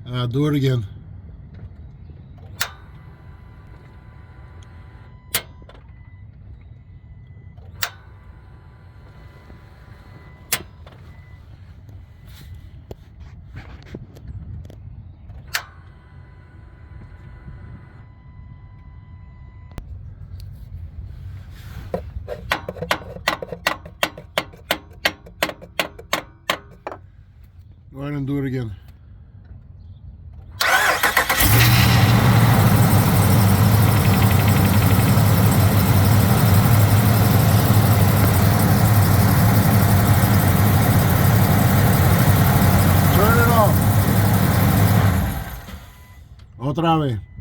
Do it again. Go ahead and do it again. Turn it off. Otra vez.